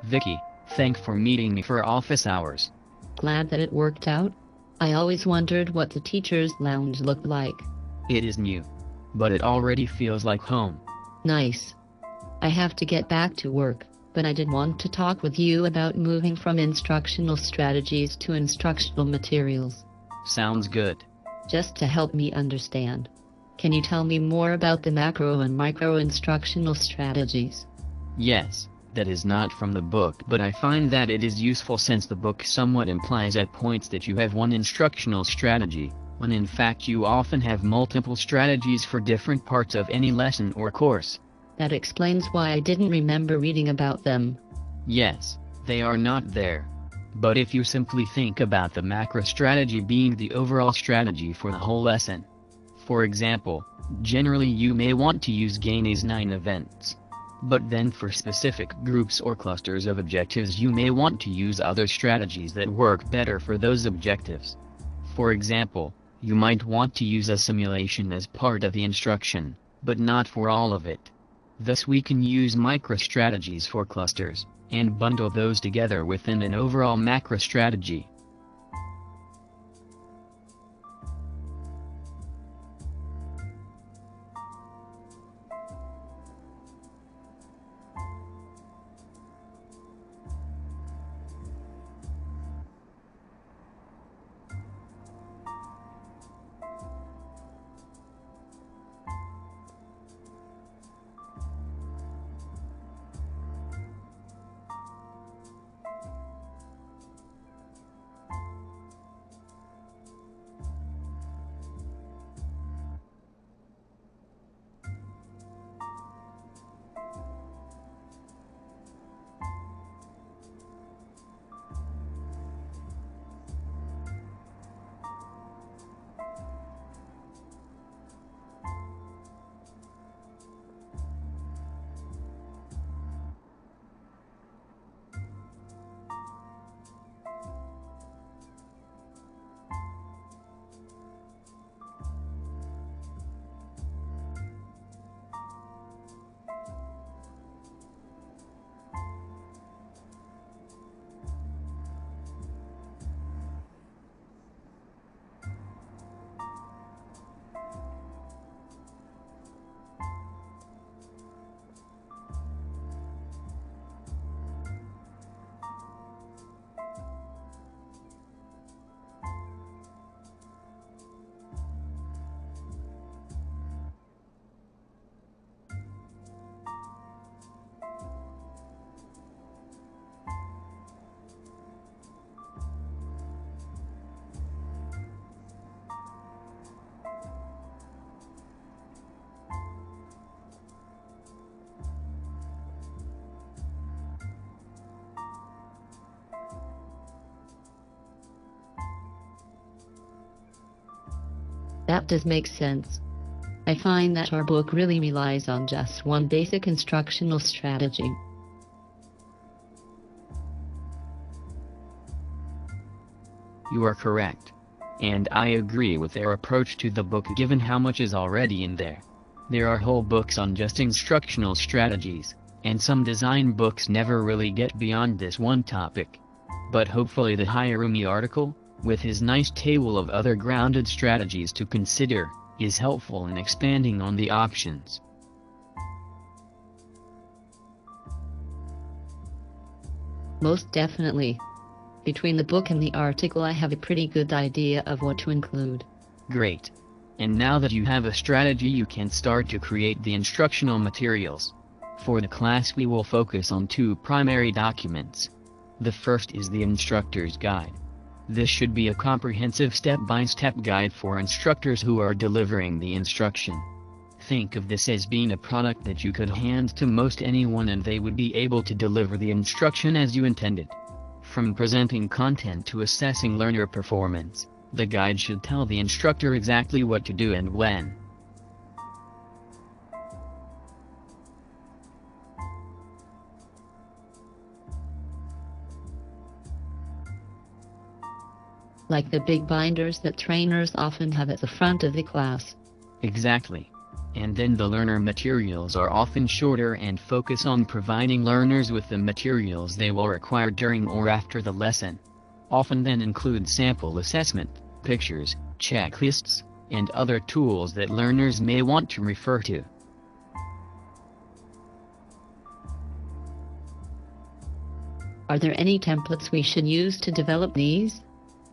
Vicky, thanks for meeting me for office hours. Glad that it worked out. I always wondered what the teacher's lounge looked like. It is new, but it already feels like home. Nice. I have to get back to work, but I did want to talk with you about moving from instructional strategies to instructional materials. Sounds good. Just to help me understand, can you tell me more about the macro and micro instructional strategies? Yes, that is not from the book, but I find that it is useful since the book somewhat implies at points that you have one instructional strategy, when in fact you often have multiple strategies for different parts of any lesson or course. That explains why I didn't remember reading about them. Yes, they are not there. But if you simply think about the macro strategy being the overall strategy for the whole lesson. For example, generally you may want to use Gaines 9 events. But then for specific groups or clusters of objectives you may want to use other strategies that work better for those objectives. For example, you might want to use a simulation as part of the instruction, but not for all of it. Thus we can use micro-strategies for clusters, and bundle those together within an overall macro strategy. That does make sense. I find that our book really relies on just one basic instructional strategy. You are correct. And I agree with their approach to the book given how much is already in there. There are whole books on just instructional strategies, and some design books never really get beyond this one topic. But hopefully the Hirumi article, with his nice table of other grounded strategies to consider, is helpful in expanding on the options. Most definitely. Between the book and the article I have a pretty good idea of what to include. Great. And now that you have a strategy you can start to create the instructional materials. For the class we will focus on two primary documents. The first is the instructor's guide. This should be a comprehensive step-by-step guide for instructors who are delivering the instruction. Think of this as being a product that you could hand to most anyone and they would be able to deliver the instruction as you intended. From presenting content to assessing learner performance, the guide should tell the instructor exactly what to do and when. Like the big binders that trainers often have at the front of the class. Exactly. And then the learner materials are often shorter and focus on providing learners with the materials they will require during or after the lesson. Often then include sample assessment, pictures, checklists, and other tools that learners may want to refer to. Are there any templates we should use to develop these?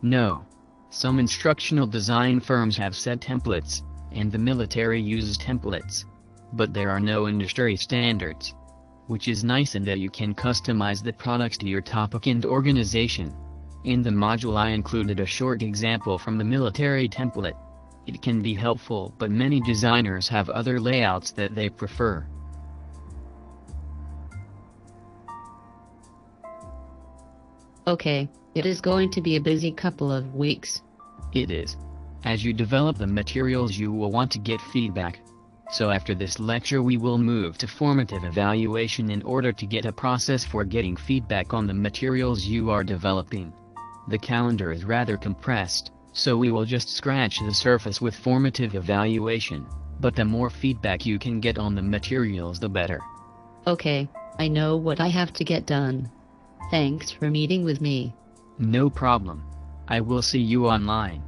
No. Some instructional design firms have set templates, and the military uses templates. But there are no industry standards. Which is nice in that you can customize the products to your topic and organization. In the module I included a short example from the military template. It can be helpful, but many designers have other layouts that they prefer. Okay, it is going to be a busy couple of weeks. It is. As you develop the materials, you will want to get feedback. So after this lecture we will move to formative evaluation in order to get a process for getting feedback on the materials you are developing. The calendar is rather compressed, so we will just scratch the surface with formative evaluation, but the more feedback you can get on the materials the better. Okay, I know what I have to get done. Thanks for meeting with me. No problem. I will see you online.